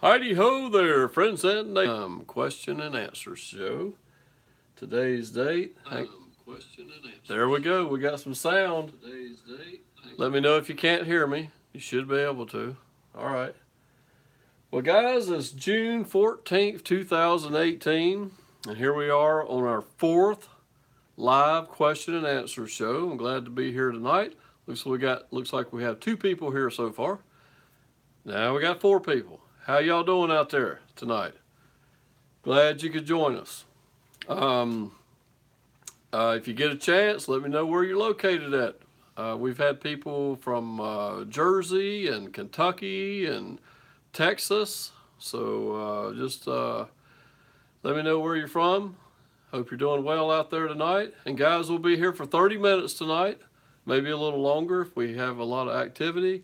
Heidi ho there, friends and question and answer show. Today's date. Question and answer. There we go. We got some sound. Today's date. Let me know if you can't hear me. You should be able to. All right. Well, guys, it's June 14th, 2018, and here we are on our fourth live question and answer show. I'm glad to be here tonight. Looks like we have two people here so far. Now we got four people. How y'all doing out there tonight? Glad you could join us. If you get a chance, let me know where you're located at. We've had people from Jersey and Kentucky and Texas. So just let me know where you're from. Hope you're doing well out there tonight. And guys, we'll be here for 30 minutes tonight, maybe a little longer if we have a lot of activity.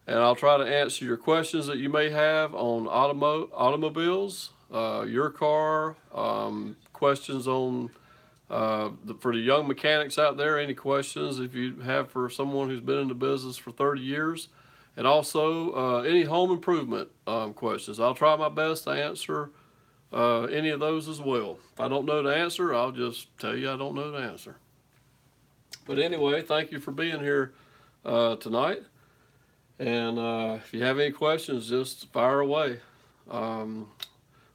And I'll try to answer your questions that you may have on automobiles, your car, questions on for the young mechanics out there, any questions if you have for someone who's been in the business for 30 years, and also any home improvement questions. I'll try my best to answer any of those as well. If I don't know the answer, I'll just tell you I don't know the answer. But anyway, thank you for being here tonight. And if you have any questions, just fire away.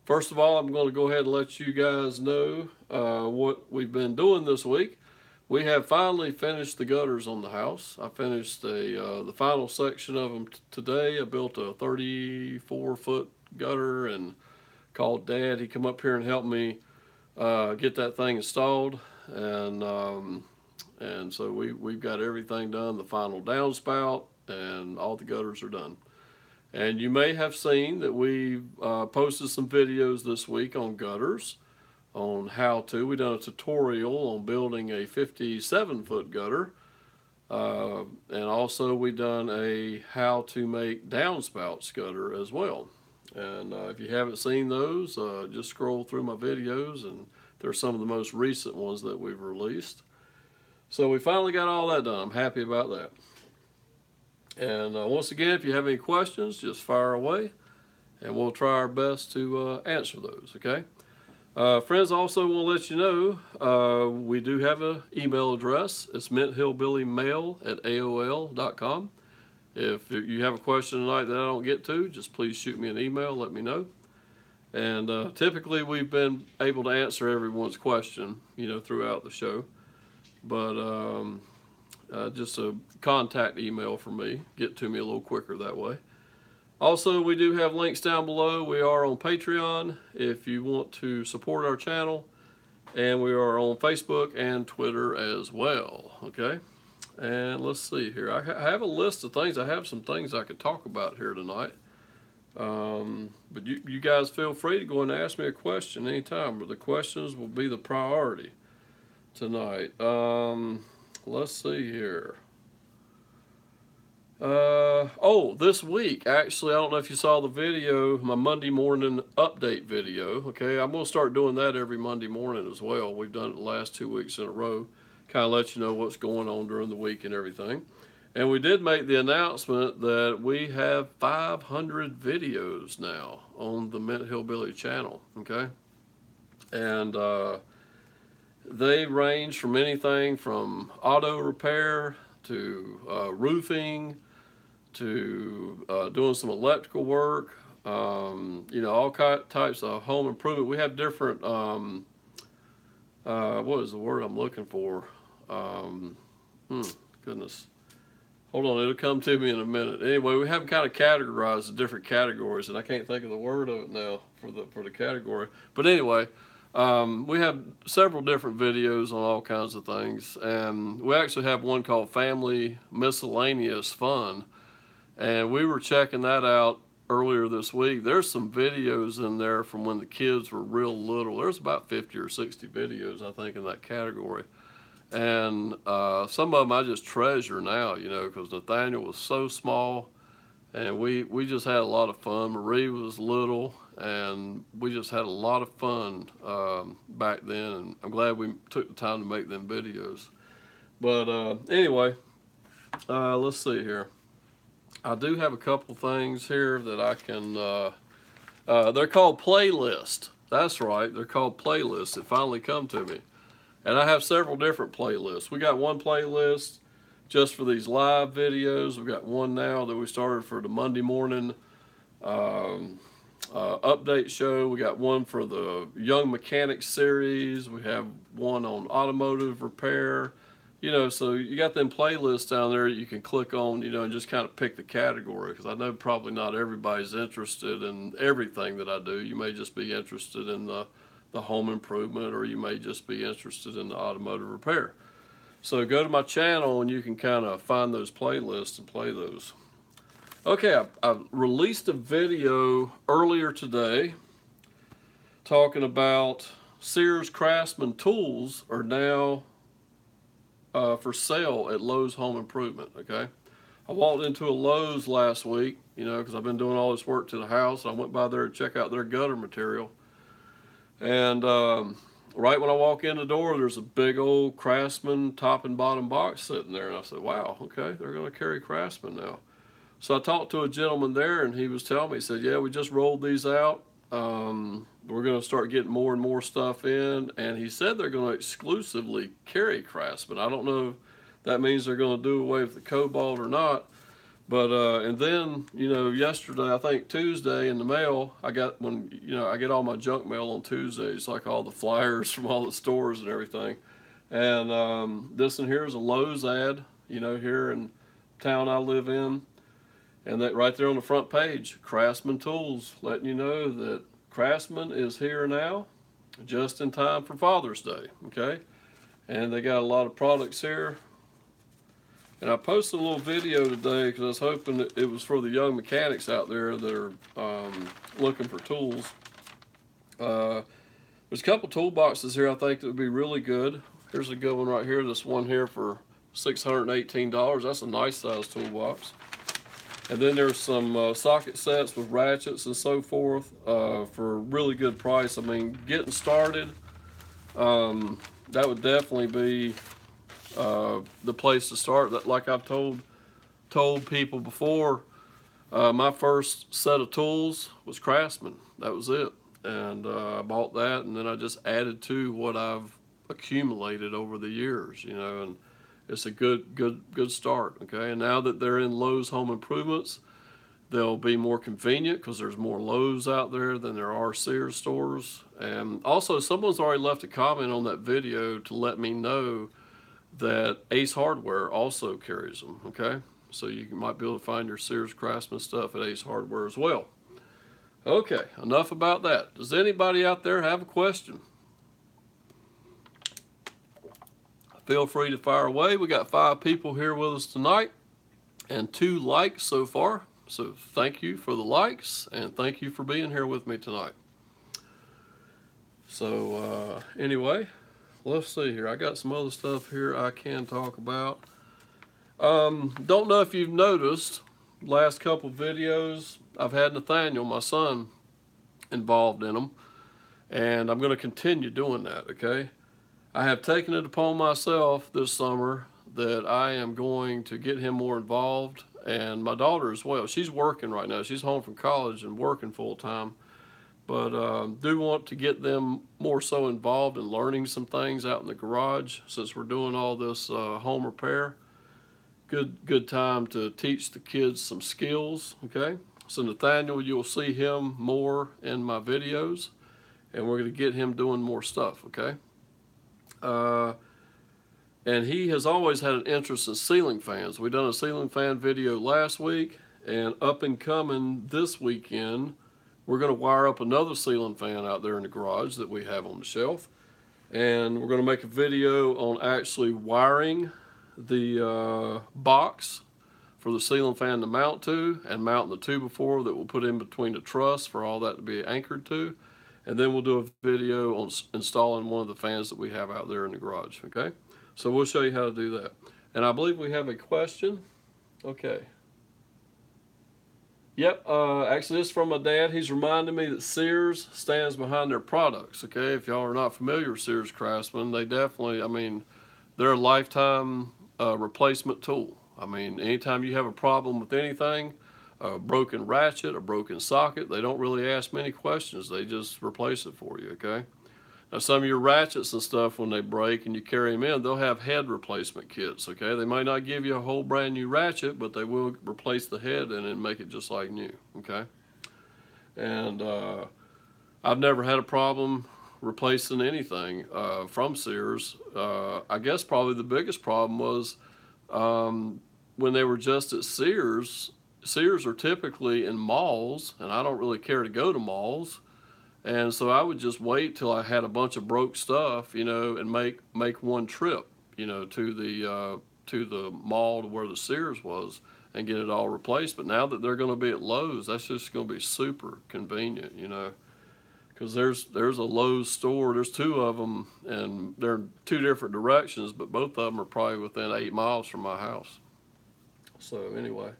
First of all, I'm going to go ahead and let you guys know what we've been doing this week. We have finally finished the gutters on the house. I finished the final section of them today. I built a 34-foot gutter and called Dad. He come up here and helped me get that thing installed. And so we've got everything done, the final downspout, and all the gutters are done. And you may have seen that we posted some videos this week on gutters, on how to. We done a tutorial on building a 57-foot gutter, and also we done a how to make downspouts gutter as well. And if you haven't seen those, just scroll through my videos, and they're some of the most recent ones that we've released. So we finally got all that done. I'm happy about that. And once again, if you have any questions, just fire away, and we'll try our best to answer those, okay? Friends, I also want to let you know, we do have an email address. It's minthillbillymail@aol.com. If you have a question tonight that I don't get to, just please shoot me an email, let me know. And typically, we've been able to answer everyone's question, throughout the show. But just a contact email for me. Get to me a little quicker that way. Also, we do have links down below. We are on Patreon if you want to support our channel. And we are on Facebook and Twitter as well. Okay? And let's see here. I have a list of things. I have some things I could talk about here tonight. But you guys feel free to go and ask me a question anytime. But the questions will be the priority tonight. Let's see here. This week, actually, I don't know if you saw the video, my Monday morning update video. Okay, I'm going to start doing that every Monday morning as well. We've done it the last 2 weeks in a row. Kind of let you know what's going on during the week and everything. And we did make the announcement that we have 500 videos now on the Minthillbilly channel. Okay, and they range from anything from auto repair to roofing to doing some electrical work, all types of home improvement. We have different, what is the word I'm looking for? Goodness. Hold on, it'll come to me in a minute. Anyway, we have kind of categorized the different categories, and I can't think of the word of it now for the category. But anyway, we have several different videos on all kinds of things, and we actually have one called Family Miscellaneous Fun, and we were checking that out earlier this week. There's some videos in there from when the kids were real little. There's about 50 or 60 videos, I think, in that category, and some of them I just treasure now, because Nathaniel was so small, and we just had a lot of fun. Marie was little, and we just had a lot of fun back then, and I'm glad we took the time to make them videos. But anyway, let's see here. I do have a couple things here that I can They're called playlists. That's right, they're called playlists. It finally come to me. And I have several different playlists. We got one playlist just for these live videos. We've got one now that we started for the Monday morning update show. We got one for the Young Mechanics series. We have one on automotive repair. You know, so you got them playlists down there you can click on, you know, and just kind of pick the category. Because I know probably not everybody's interested in everything that I do. You may just be interested in the home improvement, or you may just be interested in the automotive repair. So go to my channel and you can kind of find those playlists and play those. Okay, I released a video earlier today talking about Sears Craftsman tools are now for sale at Lowe's Home Improvement, okay? I walked into a Lowe's last week, you know, because I've been doing all this work to the house. I went by there to check out their gutter material. And right when I walk in the door, there's a big old Craftsman top and bottom box sitting there. And I said, wow, okay, they're going to carry Craftsman now. So I talked to a gentleman there, and he was telling me, he said, yeah, we just rolled these out. We're going to start getting more and more stuff in. And he said they're going to exclusively carry Craftsman. I don't know if that means they're going to do away with the Cobalt or not. But, and then, you know, yesterday, I think Tuesday in the mail, I get all my junk mail on Tuesdays, like all the flyers from all the stores and everything. And this one here is a Lowe's ad, you know, here in town I live in. And that right there on the front page, Craftsman Tools, letting you know that Craftsman is here now, just in time for Father's Day, okay? And they got a lot of products here. And I posted a little video today because I was hoping that it was for the young mechanics out there that are looking for tools. There's a couple toolboxes here I think that would be really good. Here's a good one right here. This one here for $618. That's a nice size toolbox. And then there's some socket sets with ratchets and so forth for a really good price. I mean, getting started, that would definitely be the place to start. That, like I've told people before, my first set of tools was Craftsman. That was it. And I bought that, and then I just added to what I've accumulated over the years, you know, and it's a good start, okay? And now that they're in Lowe's Home Improvements, they'll be more convenient because there's more Lowe's out there than there are Sears stores. And also, someone's already left a comment on that video to let me know that Ace Hardware also carries them, okay? So you might be able to find your Sears Craftsman stuff at Ace Hardware as well. Okay, enough about that. Does anybody out there have a question? Feel free to fire away. We got 5 people here with us tonight and 2 likes so far. So thank you for the likes and thank you for being here with me tonight. So anyway, let's see here. I got some other stuff here I can talk about. Don't know if you've noticed, last couple videos, I've had Nathaniel, my son, involved in them. And I'm going to continue doing that, okay? I have taken it upon myself this summer that I am going to get him more involved, and my daughter as well. She's working right now. She's home from college and working full time, but do want to get them more so involved in learning some things out in the garage since we're doing all this home repair. Good time to teach the kids some skills, okay? So Nathaniel, you'll see him more in my videos, and we're going to get him doing more stuff, okay? And he has always had an interest in ceiling fans. We done a ceiling fan video last week, and up and coming this weekend, we're going to wire up another ceiling fan out there in the garage that we have on the shelf. And we're going to make a video on actually wiring the box for the ceiling fan to mount to, and mounting the 2x4 that we'll put in between the truss for all that to be anchored to. And then we'll do a video on installing one of the fans that we have out there in the garage, okay? So we'll show you how to do that. And I believe we have a question. Okay. Yep, actually this is from my dad. He's reminding me that Sears stands behind their products, okay? If y'all are not familiar with Sears Craftsman, they definitely, I mean, they're a lifetime replacement tool. I mean, anytime you have a problem with anything, a broken ratchet, a broken socket, they don't really ask many questions. They just replace it for you, okay? Now, some of your ratchets and stuff, when they break and you carry them in, they'll have head replacement kits, okay? They might not give you a whole brand new ratchet, but they will replace the head and make it just like new, okay? And I've never had a problem replacing anything from Sears. I guess probably the biggest problem was when they were just at Sears. Sears are typically in malls, and I don't really care to go to malls. And so I would just wait till I had a bunch of broke stuff, you know, and make one trip, you know, to the mall to where the Sears was and get it all replaced. But now that they're going to be at Lowe's, that's just going to be super convenient, you know, because there's a Lowe's store. There's two of them, and they're in two different directions, but both of them are probably within 8 miles from my house. So anyway,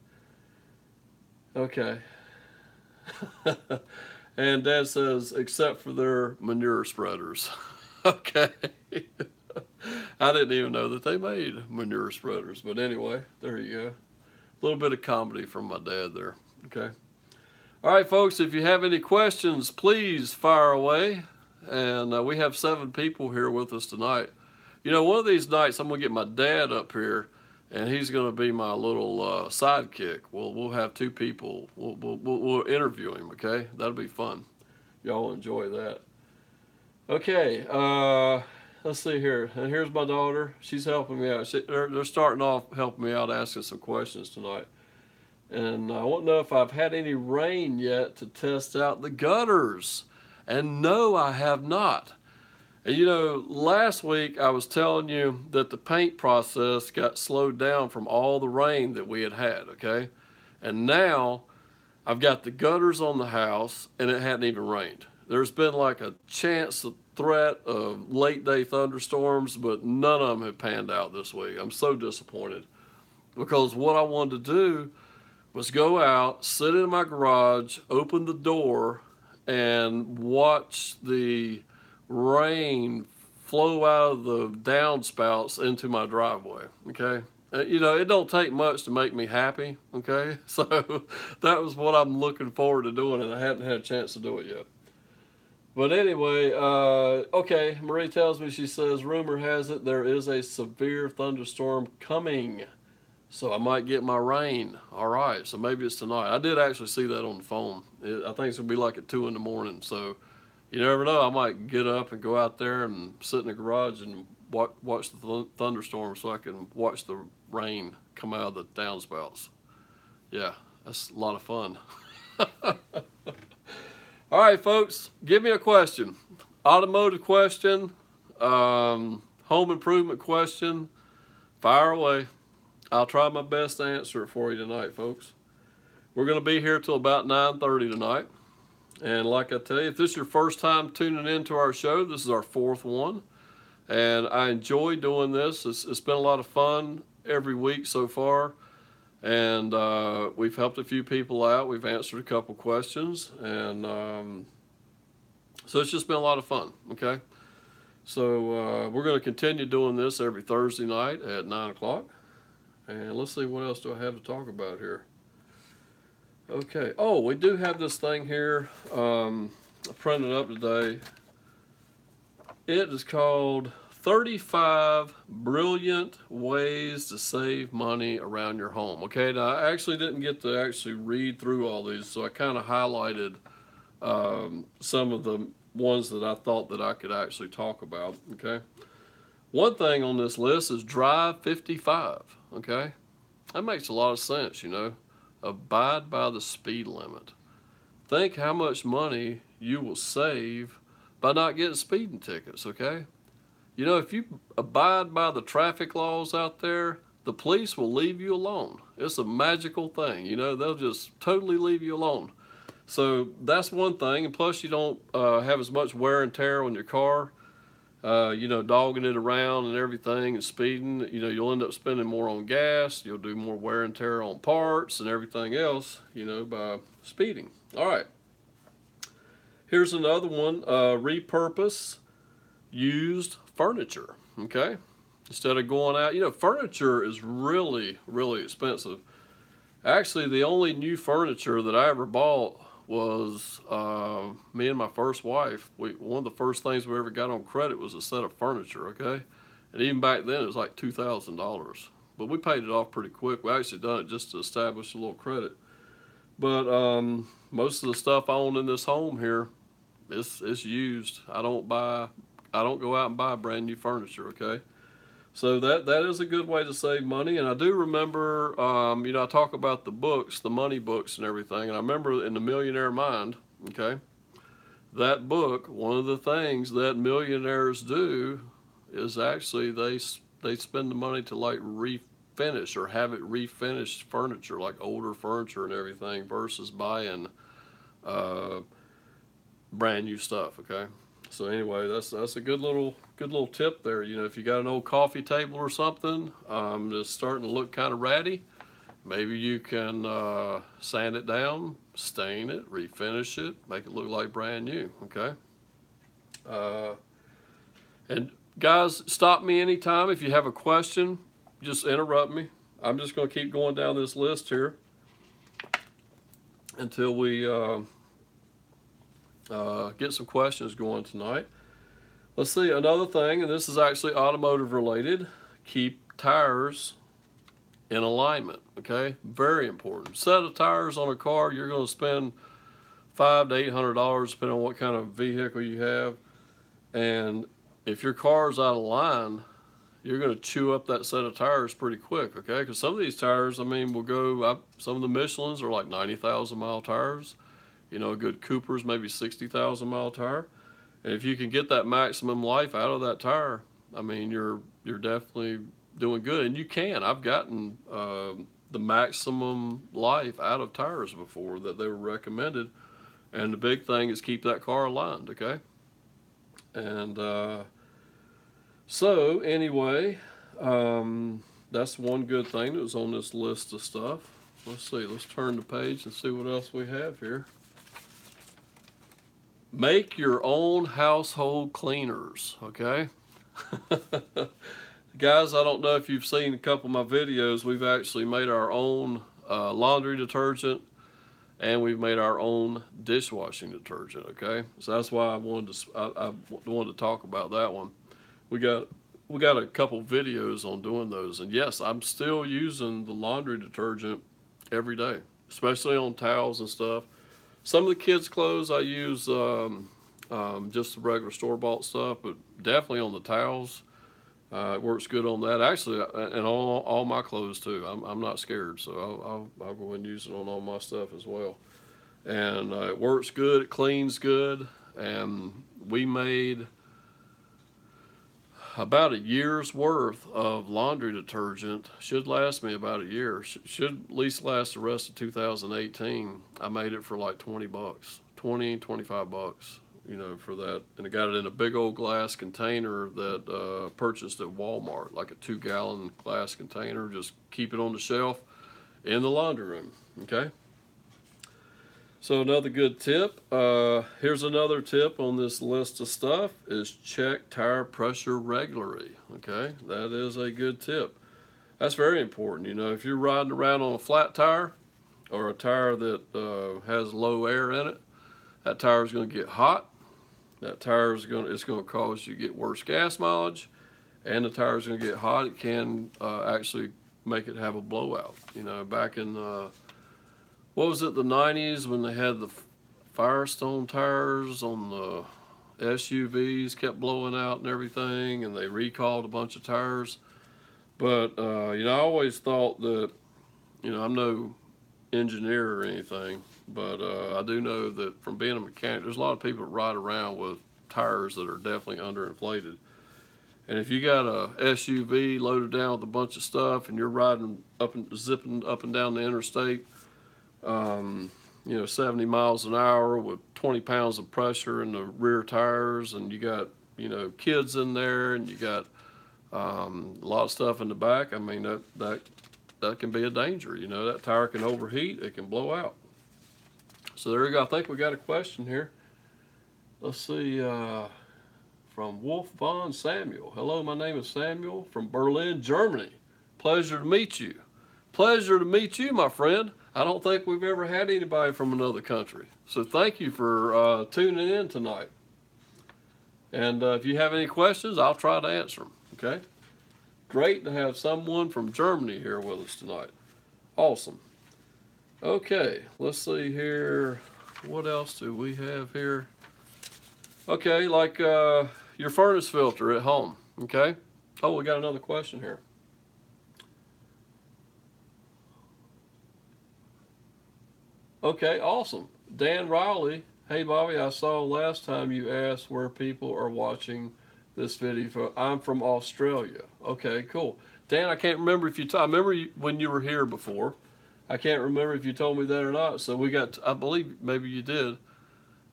okay. And Dad says, except for their manure spreaders. Okay. I didn't even know that they made manure spreaders. But anyway, there you go. A little bit of comedy from my dad there. Okay. All right, folks, if you have any questions, please fire away. And we have 7 people here with us tonight. You know, one of these nights I'm going to get my dad up here, and he's going to be my little sidekick. We'll have 2 people. We'll interview him, okay? That'll be fun. Y'all enjoy that. Okay, let's see here. And here's my daughter. She's helping me out. They're starting off helping me out, asking some questions tonight. And I want to know if I've had any rain yet to test out the gutters. And no, I have not. And you know, last week I was telling you that the paint process got slowed down from all the rain that we had had, okay? And now I've got the gutters on the house and it hadn't even rained. There's been like a chance, a threat of late day thunderstorms, but none of them have panned out this week. I'm so disappointed because what I wanted to do was go out, sit in my garage, open the door, and watch the rain flow out of the downspouts into my driveway, okay? You know, it don't take much to make me happy, okay? So that was what I'm looking forward to doing, and I haven't had a chance to do it yet. But anyway, okay, Marie tells me, she says, rumor has it there is a severe thunderstorm coming, so I might get my rain. All right, so maybe it's tonight. I did actually see that on the phone. I think it's going to be like at 2 in the morning, so you never know. I might get up and go out there and sit in the garage and watch the thunderstorm so I can watch the rain come out of the downspouts. Yeah, that's a lot of fun. All right, folks, give me a question. Automotive question, home improvement question, fire away. I'll try my best to answer it for you tonight, folks. We're going to be here till about 9:30 tonight. And like I tell you, if this is your first time tuning into our show, this is our 4th one. And I enjoy doing this. It's been a lot of fun every week so far. And we've helped a few people out. We've answered a couple questions. And so it's just been a lot of fun, okay? So we're going to continue doing this every Thursday night at 9 o'clock. And let's see, what else do I have to talk about here? Okay. Oh, we do have this thing here. I printed up today. It is called 35 Brilliant Ways to Save Money Around Your Home. Okay, now I actually didn't get to actually read through all these, so I kind of highlighted some of the ones that I thought that I could actually talk about. Okay. One thing on this list is drive 55. Okay. That makes a lot of sense, you know. Abide by the speed limit. Think how much money you will save by not getting speeding tickets, okay? You know, if you abide by the traffic laws out there, the police will leave you alone. It's a magical thing, you know, they'll just totally leave you alone. So that's one thing, and plus you don't have as much wear and tear on your car. You know, dogging it around and everything and speeding, you know, you'll end up spending more on gas. You'll do more wear and tear on parts and everything else, you know, by speeding. All right. Here's another one. Repurpose used furniture, okay? Instead of going out, you know, furniture is really, really expensive. Actually, the only new furniture that I ever bought was me and my first wife. One of the first things we ever got on credit was a set of furniture. Okay, and even back then it was like $2,000, but we paid it off pretty quick. We actually done it just to establish a little credit. But most of the stuff I own in this home here, it's used. I don't go out and buy brand new furniture. Okay, so that is a good way to save money. And I do remember, I talk about the books, the money books, and everything. And I remember in the Millionaire Mind, okay, that book. One of the things that millionaires do is actually they spend the money to like refinish or have it refinished furniture, like older furniture and everything, versus buying uh, brand new stuff. Okay. So anyway, that's a good little tip there. If you got an old coffee table or something that's starting to look kind of ratty, maybe you can sand it down, stain it, refinish it, make it look like brand new. Okay. Uh, and guys, stop me anytime if you have a question. Just interrupt me. I'm just going to keep going down this list here until we get some questions going tonight. Let's see, another thing, and this is actually automotive related, keep tires in alignment, okay? Very important. Set of tires on a car, you're going to spend $500 to $800 depending on what kind of vehicle you have. And if your car's out of line, you're going to chew up that set of tires pretty quick, okay? Because some of these tires, will go up. Some of the Michelins are like 90,000 mile tires. A good Cooper's maybe 60,000 mile tire. And if you can get that maximum life out of that tire, you're definitely doing good. And you can. I've gotten the maximum life out of tires before that they were recommended. And the big thing is keep that car aligned, okay? And so anyway, that's one good thing that was on this list of stuff. Let's see. Let's turn the page and see what else we have here. Make your own household cleaners, okay? Guys, I don't know if you've seen a couple of my videos. We've actually made our own laundry detergent, and we've made our own dishwashing detergent, okay? So that's why I wanted to talk about that one. We got a couple videos on doing those, and yes, I'm still using the laundry detergent every day, especially on towels and stuff. Some of the kids' clothes I use just the regular store-bought stuff, but definitely on the towels, it works good on that. Actually, and all my clothes too. I'm not scared, so I'll go ahead and use it on all my stuff as well. And it works good. It cleans good. And we made about a year's worth of laundry detergent. Should last me about a year. Should at least last the rest of 2018. I made it for like $20, $25, for that. And I got it in a big old glass container that purchased at Walmart, like a 2-gallon glass container. Just keep it on the shelf in the laundry room, okay? So another good tip, here's another tip on this list of stuff, is check tire pressure regularly, okay? That is a good tip. That's very important. If you're riding around on a flat tire or a tire that has low air in it, that tire is going to get hot. That tire is going to cause you to get worse gas mileage, and the tire is going to get hot. It can actually make it have a blowout. Back in what was it, the 90s, when they had the Firestone tires on the SUVs, kept blowing out and everything, and they recalled a bunch of tires. But I always thought that, I'm no engineer or anything, but I do know that from being a mechanic, there's a lot of people that ride around with tires that are definitely underinflated. And if you got a SUV loaded down with a bunch of stuff and you're riding zipping up and down the interstate, 70 miles an hour with 20 pounds of pressure in the rear tires, and you got, kids in there, and you got a lot of stuff in the back, that can be a danger. That tire can overheat, it can blow out. So there you go. I think we got a question here. Let's see, from Wolf von Samuel. Hello, my name is Samuel from Berlin, Germany. Pleasure to meet you. Pleasure to meet you, my friend. I don't think we've ever had anybody from another country. So thank you for tuning in tonight. And if you have any questions, I'll try to answer them. Okay? Great to have someone from Germany here with us tonight. Awesome. Okay, let's see here. What else do we have here? Okay, like your furnace filter at home. Okay? Oh, we got another question here. Okay, awesome. Dan Riley. Hey, Bobby, I saw last time you asked where people are watching this video. I'm from Australia. Okay, cool. Dan, I can't remember if I remember when you were here before. I can't remember if you told me that or not. So we got, I believe maybe you did.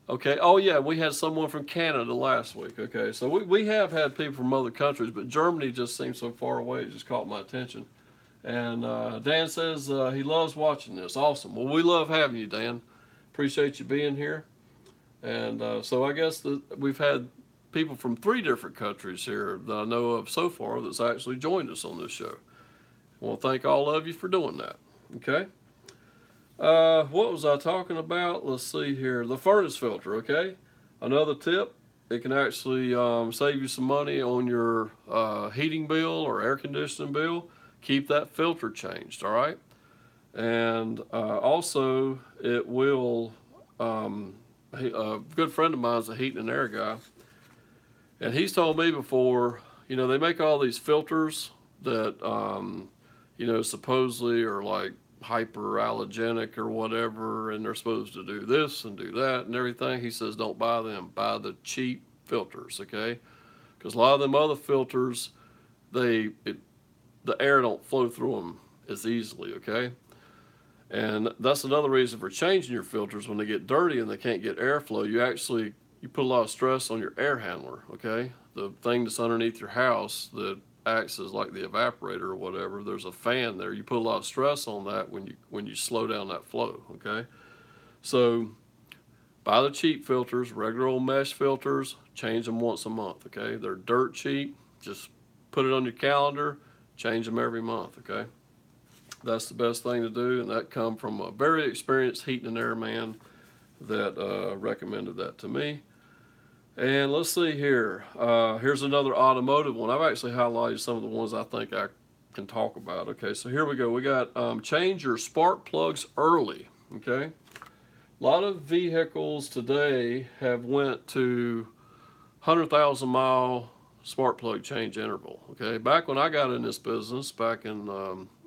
Okay. Oh, yeah, we had someone from Canada last week. Okay. So we have had people from other countries, but Germany just seems so far away. It just caught my attention. And Dan says he loves watching this. Awesome. Well, we love having you, Dan. Appreciate you being here. And so I guess we've had people from 3 different countries here that I know of so far that's actually joined us on this show. I want to thank all of you for doing that. Okay. What was I talking about? Let's see here. The furnace filter. Okay. Another tip. It can actually save you some money on your heating bill or air conditioning bill. Keep that filter changed, all right? And also, it will. A good friend of mine is a heating and air guy, and he's told me before. They make all these filters that supposedly are like hyperallergenic or whatever, and they're supposed to do this and do that and everything. He says don't buy them. Buy the cheap filters, okay? Because a lot of them other filters, the air don't flow through them as easily, okay? And that's another reason for changing your filters. When they get dirty and they can't get airflow, you put a lot of stress on your air handler, okay? The thing that's underneath your house that acts as like the evaporator or whatever, there's a fan there. You put a lot of stress on that when you slow down that flow, okay? So buy the cheap filters, regular old mesh filters, change them once a month, okay? They're dirt cheap. Just put it on your calendar, change them every month, okay? That's the best thing to do, and that come from a very experienced heating and air man that recommended that to me. And let's see here. Here's another automotive one. I've actually highlighted some of the ones I think I can talk about. Okay, so here we go. We got change your spark plugs early. Okay, a lot of vehicles today have went to 100,000 mile spark plug change interval. Okay, back when I got in this business, back in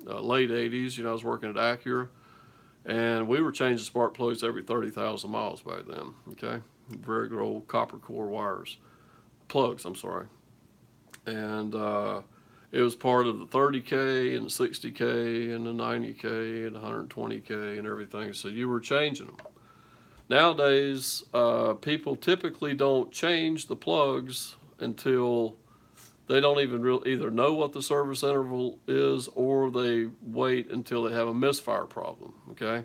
late 80s, I was working at Acura, and we were changing spark plugs every 30,000 miles back then. Okay, very good old copper core wires, plugs. I'm sorry, and it was part of the 30K and the 60K and the 90K and 120K and everything. So you were changing them. Nowadays, people typically don't change the plugs until they don't even either know what the service interval is, or they wait until they have a misfire problem, okay?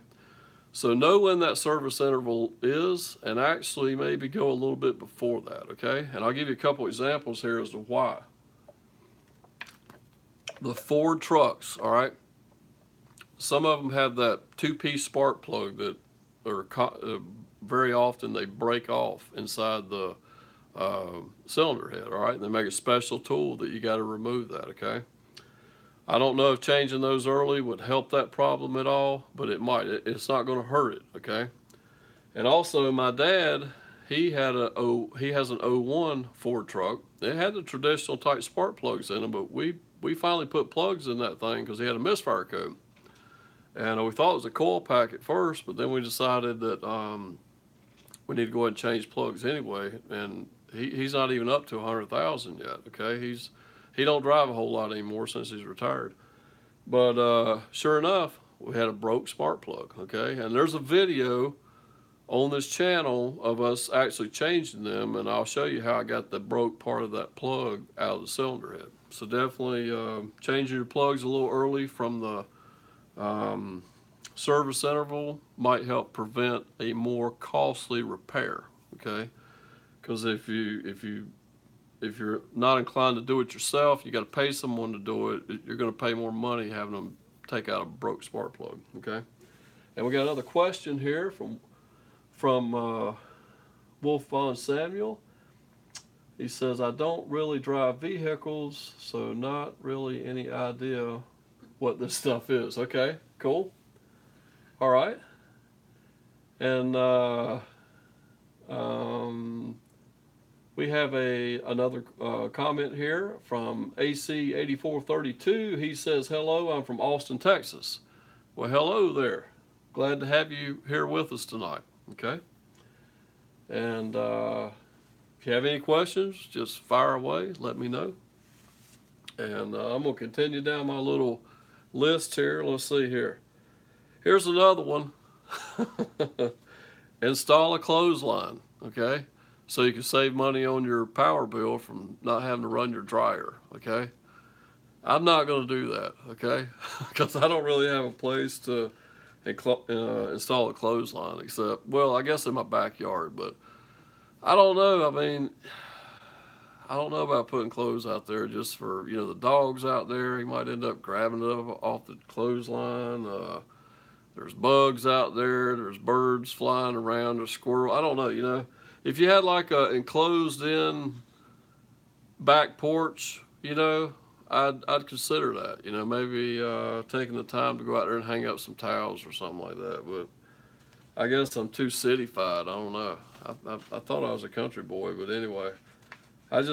So know when that service interval is, and actually maybe go a little bit before that, okay? And I'll give you a couple examples here as to why. The Ford trucks, all right? Some of them have that 2-piece spark plug that very often they break off inside the cylinder head, all right? And they make a special tool that you got to remove that, okay? I don't know if changing those early would help that problem at all, but it might. It's not going to hurt it, okay? And also, my dad, he has an '01 Ford truck. It had the traditional type spark plugs in them, but we finally put plugs in that thing because he had a misfire code. And we thought it was a coil pack at first, but then we decided that we need to go ahead and change plugs anyway. And he's not even up to 100,000 yet, okay? He don't drive a whole lot anymore since he's retired. But sure enough, we had a broke spark plug, okay? And there's a video on this channel of us actually changing them, and I'll show you how I got the broke part of that plug out of the cylinder head. So definitely changing your plugs a little early from the service interval might help prevent a more costly repair, okay? Because if you're not inclined to do it yourself, you got to pay someone to do it. You're going to pay more money having them take out a broke spark plug. Okay, and we got another question here from Wolf Von Samuel. He says, I don't really drive vehicles, so not really any idea what this stuff is. Okay, cool. All right. And we have another comment here from AC8432. He says, hello, I'm from Austin, Texas. Well, hello there. Glad to have you here with us tonight. Okay. And if you have any questions, just fire away. Let me know. And I'm going to continue down my little list here. Let's see here. Here's another one. Install a clothesline, okay? So you can save money on your power bill from not having to run your dryer, okay? I'm not going to do that, okay? Because I don't really have a place to install a clothesline except, well, I guess in my backyard, but I don't know. I mean, I don't know about putting clothes out there just for, the dogs out there. He might end up grabbing it off the clothesline. There's bugs out there. There's birds flying around. There's squirrel. I don't know, If you had like a enclosed in back porch, I'd consider that. Maybe taking the time to go out there and hang up some towels or something like that. But I guess I'm too cityfied. I don't know. I thought I was a country boy, but anyway, I'm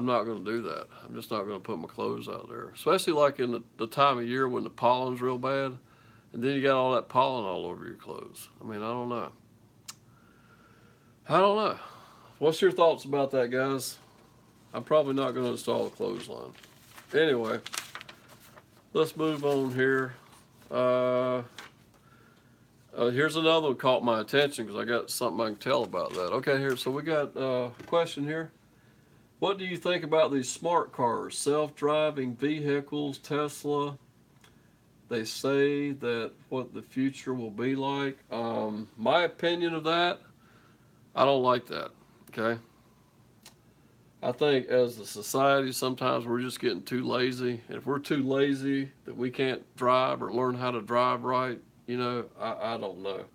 not going to do that. I'm just not going to put my clothes out there, especially like in the time of year when the pollen's real bad, and then you got all that pollen all over your clothes. I mean, I don't know. What's your thoughts about that, guys? I'm probably not going to install a clothesline. Anyway, let's move on here. Here's another one caught my attention because I got something I can tell about that. Okay, here, so we got a question here. What do you think about these smart cars, self-driving vehicles, Tesla? They say that what the future will be like. My opinion of that, I don't like that, okay? I think as a society, sometimes we're just getting too lazy. And if we're too lazy that we can't drive or learn how to drive right, I don't know.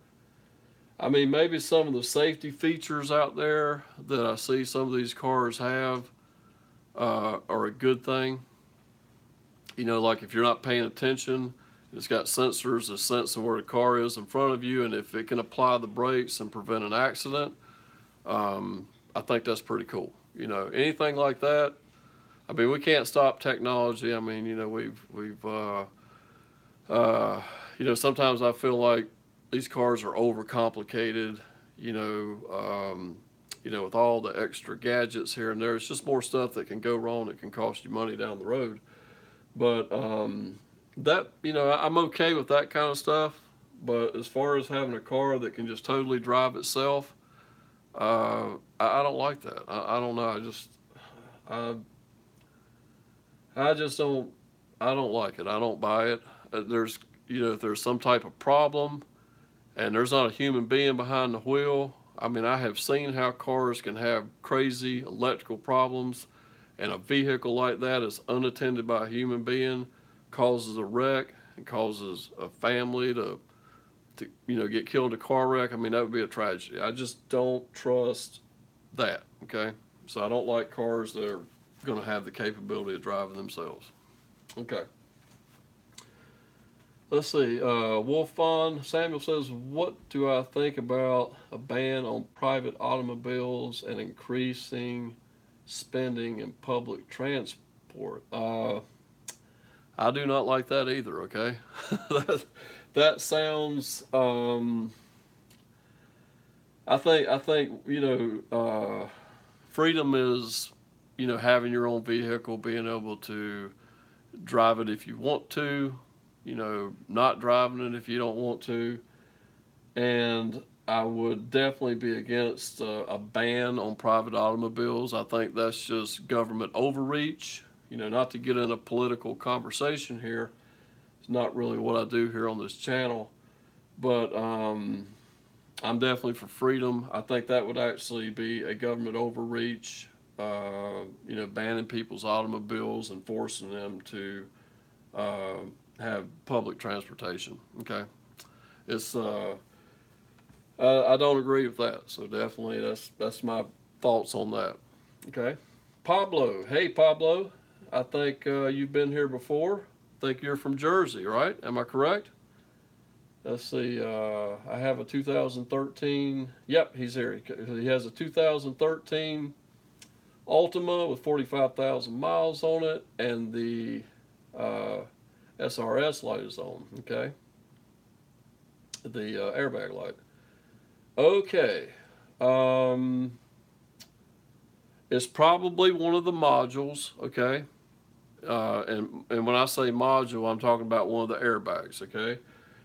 I mean, maybe some of the safety features out there that I see some of these cars have are a good thing. Like if you're not paying attention, it's got sensors that sense where the car is in front of you, and if it can apply the brakes and prevent an accident, I think that's pretty cool. Anything like that. I mean, we can't stop technology. I mean, sometimes I feel like these cars are overcomplicated, with all the extra gadgets here and there. It's just more stuff that can go wrong that can cost you money down the road. But I'm okay with that kind of stuff. But as far as having a car that can just totally drive itself, I don't like that. I don't know. I don't like it. I don't buy it. If there's some type of problem and there's not a human being behind the wheel, I mean, I have seen how cars can have crazy electrical problems, and a vehicle like that is unattended by a human being, causes a wreck and causes a family to get killed in a car wreck. I mean, that would be a tragedy. I just don't trust that, okay? So I don't like cars that are going to have the capability of driving themselves. Okay. Let's see. Wolf Von Samuel says, what do I think about a ban on private automobiles and increasing spending in public transport? I do not like that either, okay? That sounds, I think, freedom is, having your own vehicle, being able to drive it if you want to, not driving it if you don't want to. And I would definitely be against a ban on private automobiles. I think that's just government overreach. Not to get in a political conversation here. It's not really what I do here on this channel. But I'm definitely for freedom. I think that would actually be a government overreach, banning people's automobiles and forcing them to have public transportation. Okay, it's I don't agree with that. So definitely that's my thoughts on that. Okay, Pablo. Hey Pablo, I think you've been here before. I think you're from Jersey, right? Am I correct? Let's see. I have a 2013. Yep, he's here. He has a 2013 Altima with 45,000 miles on it, and the uh, SRS light is on. Okay, the airbag light. Okay. Um, it's probably one of the modules. Okay. And when I say module, I'm talking about one of the airbags. Okay.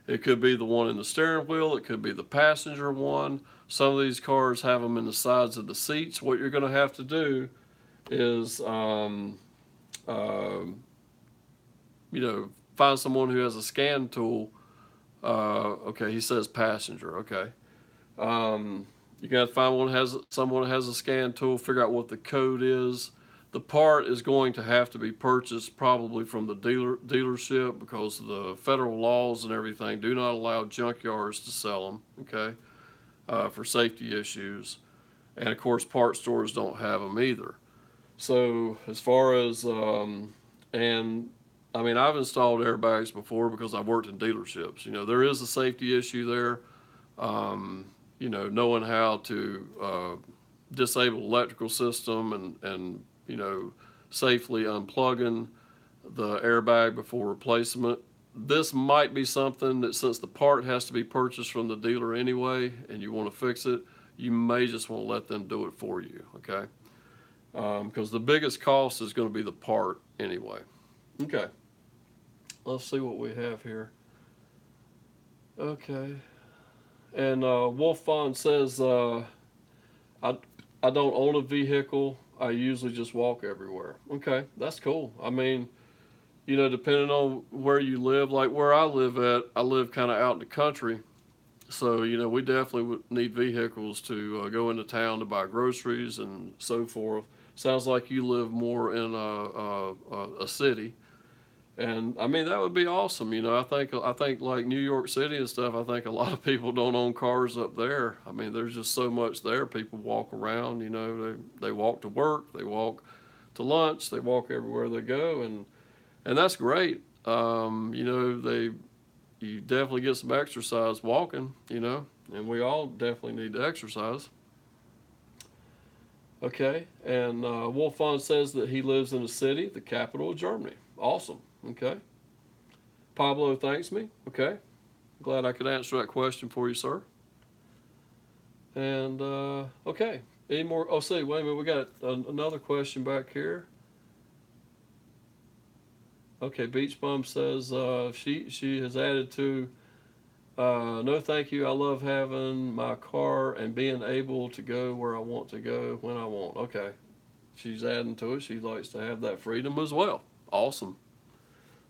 It could be the one in the steering wheel. It could be the passenger one. Some of these cars have them in the sides of the seats. What you're going to have to do is, uh, find someone who has a scan tool. Okay, he says passenger. Okay. You got to find someone has a scan tool. Figure out what the code is. The part is going to have to be purchased probably from the dealership because the federal laws and everything do not allow junkyards to sell them. Okay, for safety issues, and of course, part stores don't have them either. So as far as and I mean, I've installed airbags before because I've worked in dealerships. There is a safety issue there. Um, Knowing how to disable electrical system and safely unplugging the airbag before replacement. This might be something that, since the part has to be purchased from the dealer anyway, and you want to fix it, you may just want to let them do it for you. Okay, because the biggest cost is going to be the part anyway. Okay, let's see what we have here. Okay. And Wolf Fon says, I, I don't own a vehicle. I usually just walk everywhere. Okay, that's cool. I mean, depending on where you live, like where I live at, I live kind of out in the country. So, we definitely would need vehicles to go into town to buy groceries and so forth. Sounds like you live more in a city. And I mean that would be awesome. I think like New York City and stuff. I think a lot of people don't own cars up there. I mean, there's just so much there. People walk around. They walk to work, they walk to lunch, they walk everywhere they go, and that's great. They you definitely get some exercise walking. And we all definitely need to exercise. Okay, and Wolfon says that he lives in a city, the capital of Germany. Awesome. Okay. Pablo thanks me. Okay. Glad I could answer that question for you, sir. And, okay. Any more? Oh, see, wait a minute. We got another question back here. Okay, Beach Bum says she has added to, no thank you. I love having my car and being able to go where I want to go when I want. Okay. She's adding to it. She likes to have that freedom as well. Awesome.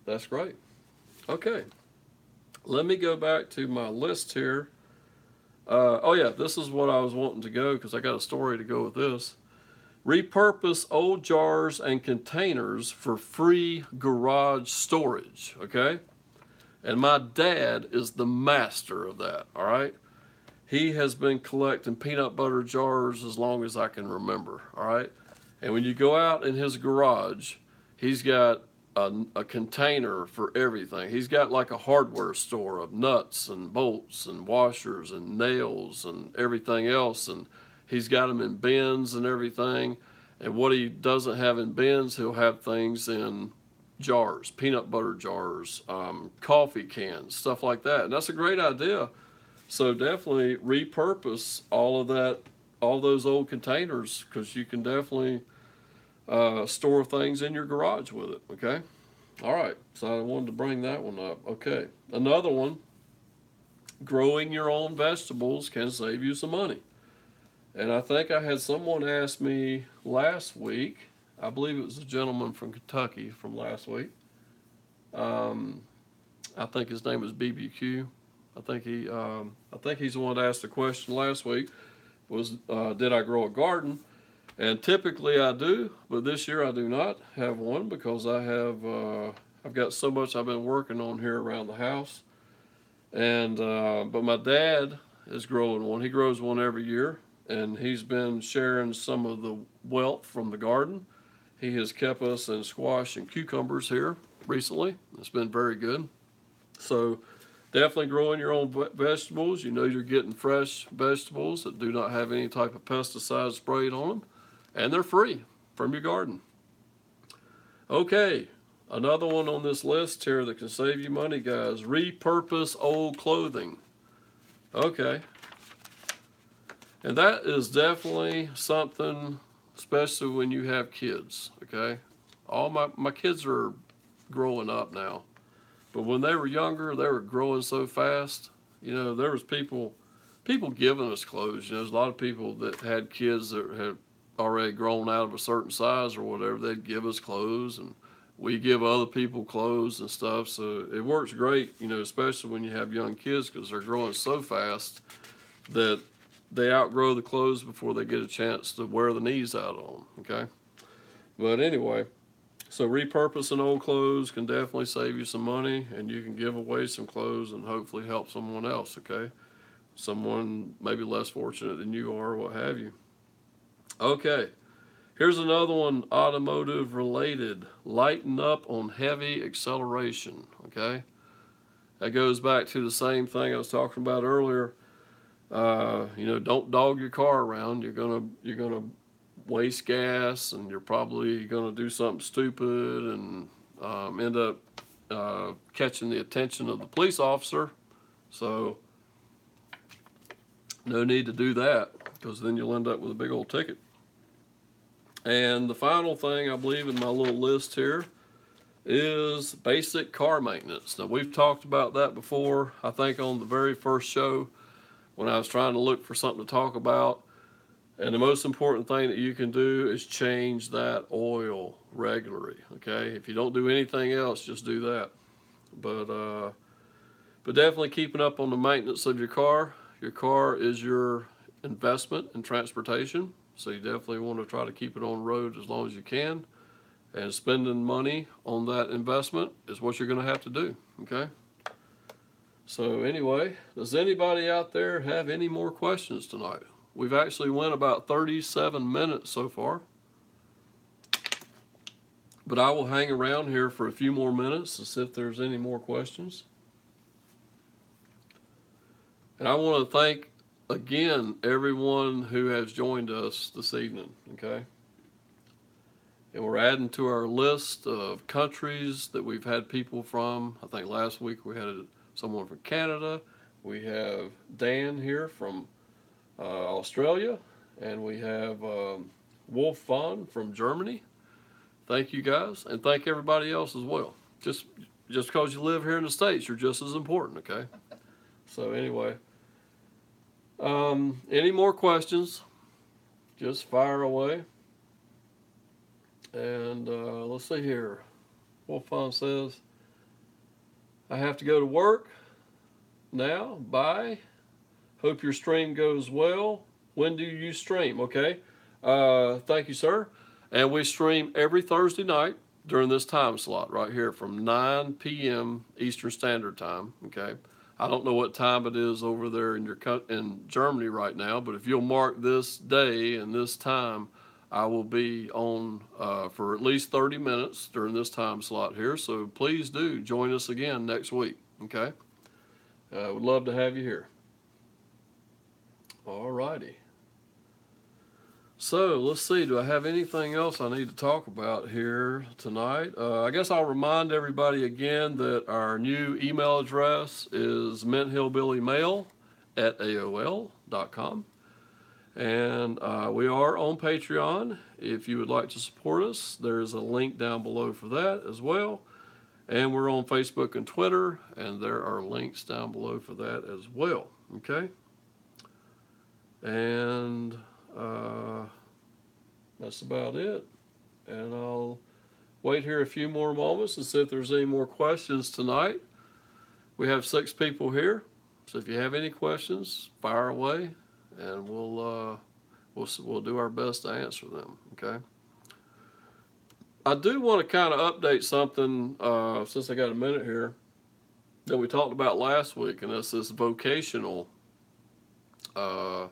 That's great. Okay. Let me go back to my list here. Oh, yeah, this is what I was wanting to go because I got a story to go with this. Repurpose old jars and containers for free garage storage. Okay. And my dad is the master of that. All right. He has been collecting peanut butter jars as long as I can remember. All right. And when you go out in his garage, he's got a container for everything. He's got like a hardware store of nuts and bolts and washers and nails and everything else. And he's got them in bins and everything. And what he doesn't have in bins, he'll have things in jars, peanut butter jars, coffee cans, stuff like that. And that's a great idea. So definitely repurpose all of that, all those old containers, because you can definitely store things in your garage with it. Okay. All right. So I wanted to bring that one up. Okay. Another one, growing your own vegetables can save you some money. And I think I had someone ask me last week, I believe it was a gentleman from Kentucky from last week. I think his name was BBQ. I think he's the one that asked the question last week was, did I grow a garden? And typically I do, but this year I do not have one because I have I've got so much I've been working on here around the house. And but my dad is growing one. He grows one every year, and he's been sharing some of the wealth from the garden. He has kept us in squash and cucumbers here recently. It's been very good. So definitely growing your own vegetables. You know you're getting fresh vegetables that do not have any type of pesticide sprayed on them, and they're free from your garden. Okay, another one on this list here that can save you money, guys. Repurpose old clothing. Okay, and that is definitely something, especially when you have kids. Okay, all my kids are growing up now, but when they were younger, they were growing so fast. You know, there was people giving us clothes. You know, there's a lot of people that had kids that had already grown out of a certain size or whatever. They'd give us clothes, and we give other people clothes and stuff. So it works great, you know, especially when you have young kids, because they're growing so fast that they outgrow the clothes before they get a chance to wear the knees out on them. Okay, but anyway, so repurposing old clothes can definitely save you some money, and you can give away some clothes and hopefully help someone else. Okay, someone maybe less fortunate than you are, what have you. Okay, here's another one, automotive related. Lighten up on heavy acceleration. Okay, that goes back to the same thing I was talking about earlier. You know, don't dog your car around. You're gonna waste gas, and you're probably gonna do something stupid and end up catching the attention of the police officer. So no need to do that, because then you'll end up with a big old ticket. And the final thing I believe in my little list here is basic car maintenance. Now, we've talked about that before, I think on the very first show when I was trying to look for something to talk about. And the most important thing that you can do is change that oil regularly. Okay, if you don't do anything else, just do that. But definitely keeping up on the maintenance of your car. Your car is your investment in transportation, so you definitely want to try to keep it on the road as long as you can. And spending money on that investment is what you're going to have to do. Okay. So anyway, does anybody out there have any more questions tonight? We've actually went about 37 minutes so far. But I will hang around here for a few more minutes to see if there's any more questions. And I want to thank again everyone who has joined us this evening, okay? And we're adding to our list of countries that we've had people from. I think last week we had someone from Canada. We have Dan here from Australia, and we have Wolf Vaughn from Germany. Thank you guys, and thank everybody else as well. Just because you live here in the States, you're just as important, okay? So anyway, any more questions, just fire away. And let's see here. Wolf Vaughn says, I have to go to work now. Bye. Hope your stream goes well. When do you stream? Okay. Thank you, sir. And we stream every Thursday night during this time slot right here from 9 p.m. Eastern Standard Time. Okay. I don't know what time it is over there in Germany right now, but if you'll mark this day and this time, I will be on for at least 30 minutes during this time slot here. So please do join us again next week. Okay. Would love to have you here. All righty. So let's see, do I have anything else I need to talk about here tonight? I guess I'll remind everybody again that our new email address is minthillbillymail@aol.com. And we are on Patreon. If you would like to support us, there's a link down below for that as well. And we're on Facebook and Twitter, and there are links down below for that as well. Okay? And that's about it. And I'll wait here a few more moments and see if there's any more questions tonight. We have 6 people here, so if you have any questions, fire away, and we'll do our best to answer them. Okay. I do want to kind of update something since I got a minute here that we talked about last week, and that's this vocational uh,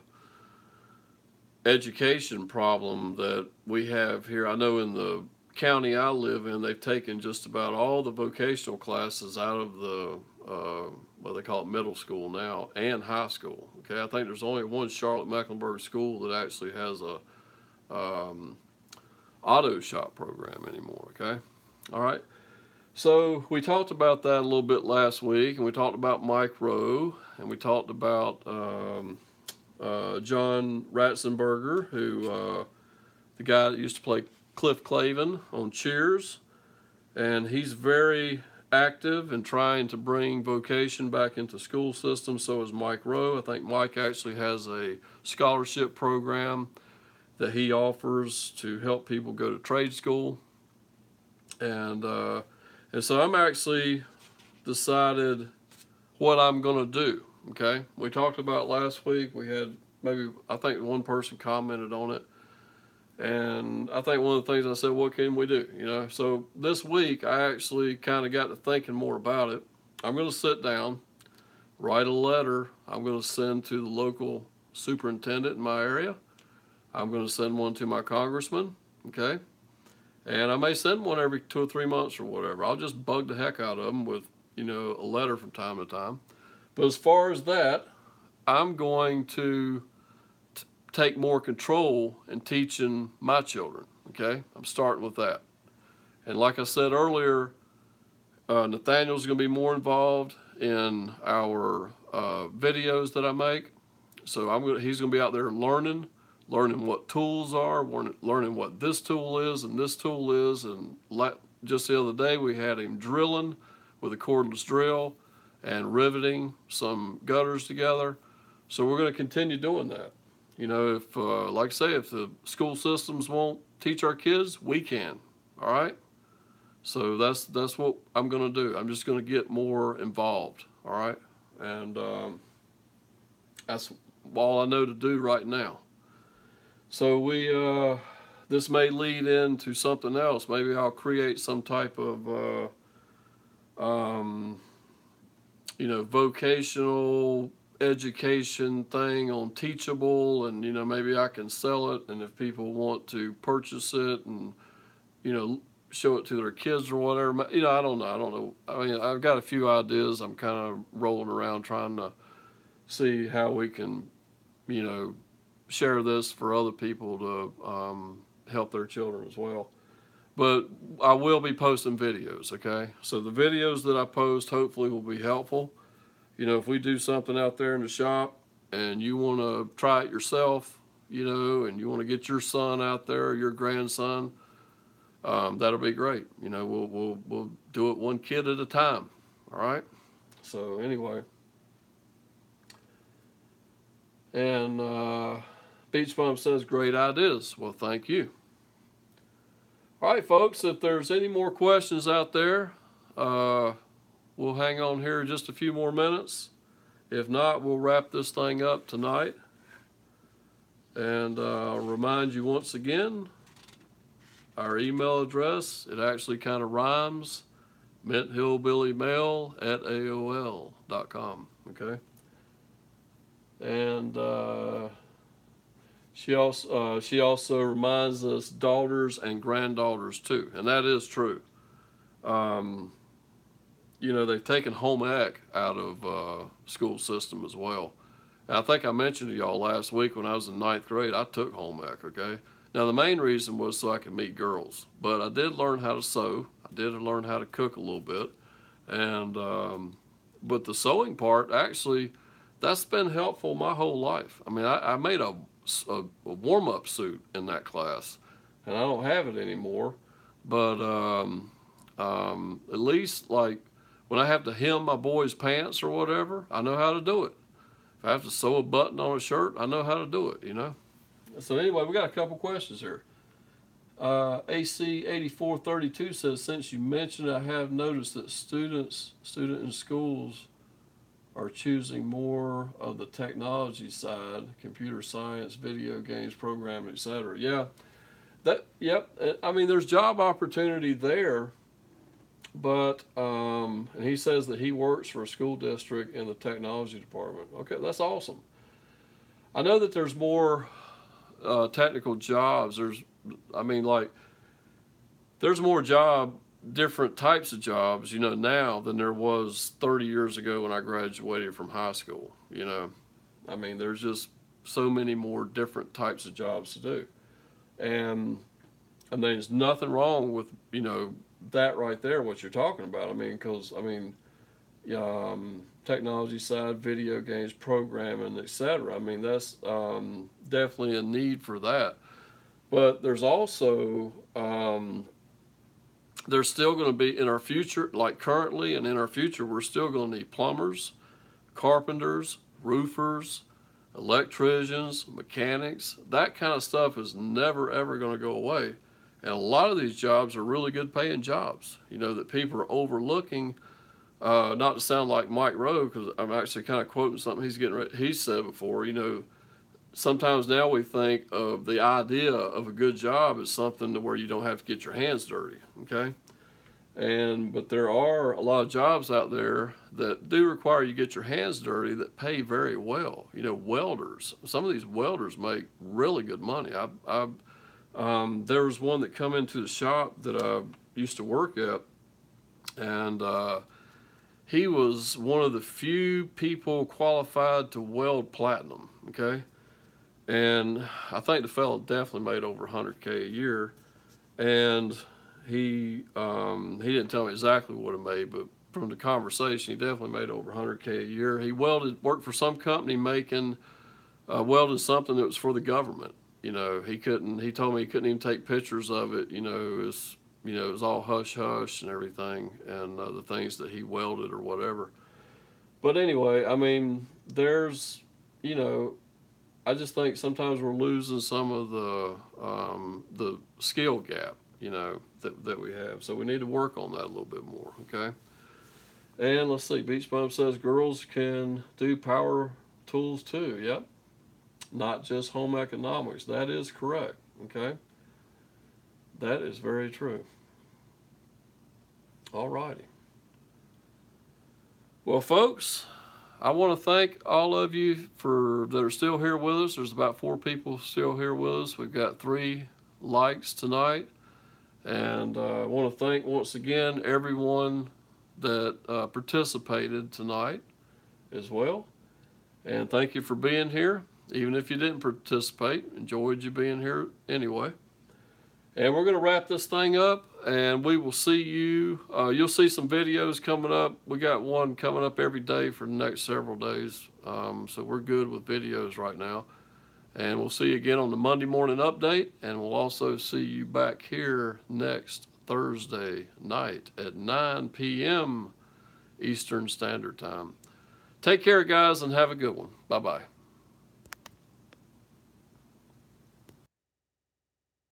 education problem that we have here. I know in the county I live in, they've taken just about all the vocational classes out of the what they call it middle school now and high school. Okay, I think there's only one Charlotte Mecklenburg school that actually has a um, auto shop program anymore. Okay, all right. So we talked about that a little bit last week, and we talked about Mike Rowe, and we talked about John Ratzenberger, who the guy that used to play Cliff Clavin on Cheers, and he's very active in trying to bring vocation back into school systems. So is Mike Rowe. I think Mike actually has a scholarship program that he offers to help people go to trade school, and so I'm actually decided what I'm going to do. Okay, we talked about last week. We had maybe I think one person commented on it, and I think one of the things I said, what can we do? You know, so this week I actually kind of got to thinking more about it. I'm going to sit down, write a letter. I'm going to send to the local superintendent in my area. I'm going to send one to my congressman. Okay. And I may send one every 2 or 3 months or whatever. I'll just bug the heck out of them with, a letter from time to time. But as far as that, I'm going to take more control in teaching my children. Okay, I'm starting with that. And like I said earlier, Nathaniel's going to be more involved in our videos that I make. So he's going to be out there learning what tools are, learning what this tool is and this tool is. And just the other day, we had him drilling with a cordless drill and riveting some gutters together. So we're going to continue doing that. If, like I say, if the school systems won't teach our kids, we can. All right? So that's what I'm going to do. I'm just going to get more involved. All right? And that's all I know to do right now. So this may lead into something else. Maybe I'll create some type of, vocational education thing on Teachable, and maybe I can sell it, and if people want to purchase it and show it to their kids or whatever, I don't know. I mean, I've got a few ideas. I'm kind of rolling around trying to see how we can, share this for other people to help their children as well. But I will be posting videos, okay? So the videos that I post hopefully will be helpful. If we do something out there in the shop and you want to try it yourself, and you want to get your son out there or your grandson, that'll be great. We'll do it one kid at a time, all right? So anyway. And Beach Bum says, great ideas. Well, thank you. All right, folks, if there's any more questions out there, we'll hang on here just a few more minutes. If not, we'll wrap this thing up tonight. And I'll remind you once again, our email address, it actually kind of rhymes, minthillbillymail@aol.com, okay? And she also reminds us daughters and granddaughters too, and that is true. They've taken home ec out of school system as well. And I think I mentioned to y'all last week when I was in 9th grade, I took home ec. Okay. Now the main reason was so I could meet girls, but I did learn how to sew. I did learn how to cook a little bit, and but the sewing part actually, that's been helpful my whole life. I mean, I made a warm-up suit in that class, and I don't have it anymore. But at least, like, when I have to hem my boys' pants or whatever, I know how to do it. If I have to sew a button on a shirt, I know how to do it, So anyway, we got a couple questions here. AC8432 says, since you mentioned it, I have noticed that students in schools are choosing more of the technology side, computer science, video games, programming, etc. Yeah, Yep. I mean, there's job opportunity there, but and he says that he works for a school district in the technology department. Okay, that's awesome. I know that there's more technical jobs. I mean, like, there's more different types of jobs, now than there was 30 years ago when I graduated from high school. I mean, there's just so many more different types of jobs to do, and there's nothing wrong with that right there. What you're talking about. I mean, because technology side, video games, programming, etc. I mean, that's definitely a need for that. But there's still going to be in our future, like currently and in our future, we're still going to need plumbers, carpenters, roofers, electricians, mechanics. That kind of stuff is never ever going to go away. And a lot of these jobs are really good paying jobs, that people are overlooking. Not to sound like Mike Rowe, because I'm actually kind of quoting something he said before. Sometimes now we think of the idea of a good job as something to where you don't have to get your hands dirty. Okay, but there are a lot of jobs out there that do require you get your hands dirty that pay very well. Welders. Some of these welders make really good money. There was one that come into the shop that I used to work at, and he was one of the few people qualified to weld platinum. Okay, and I think the fellow definitely made over 100K a year, and he didn't tell me exactly what he made, but from the conversation, he definitely made over 100K a year. He worked for some company making welding something that was for the government. He told me he couldn't even take pictures of it. It was all hush hush and everything, and the things that he welded or whatever. But anyway, I mean, I just think sometimes we're losing some of the skill gap, that we have. So we need to work on that a little bit more, okay? And let's see, Beach Bum says girls can do power tools too. Yep. Not just home economics. That is correct, okay? That is very true. All righty. Well, folks, I want to thank all of you that are still here with us. There's about 4 people still here with us. We've got 3 likes tonight. And I want to thank once again everyone that participated tonight as well. And thank you for being here. Even if you didn't participate, enjoyed you being here anyway. And we're going to wrap this thing up, and we will see you. You'll see some videos coming up. We got one coming up every day for the next several days. So we're good with videos right now. And we'll see you again on the Monday morning update. And we'll also see you back here next Thursday night at 9 p.m. Eastern Standard Time. Take care, guys, and have a good one. Bye-bye.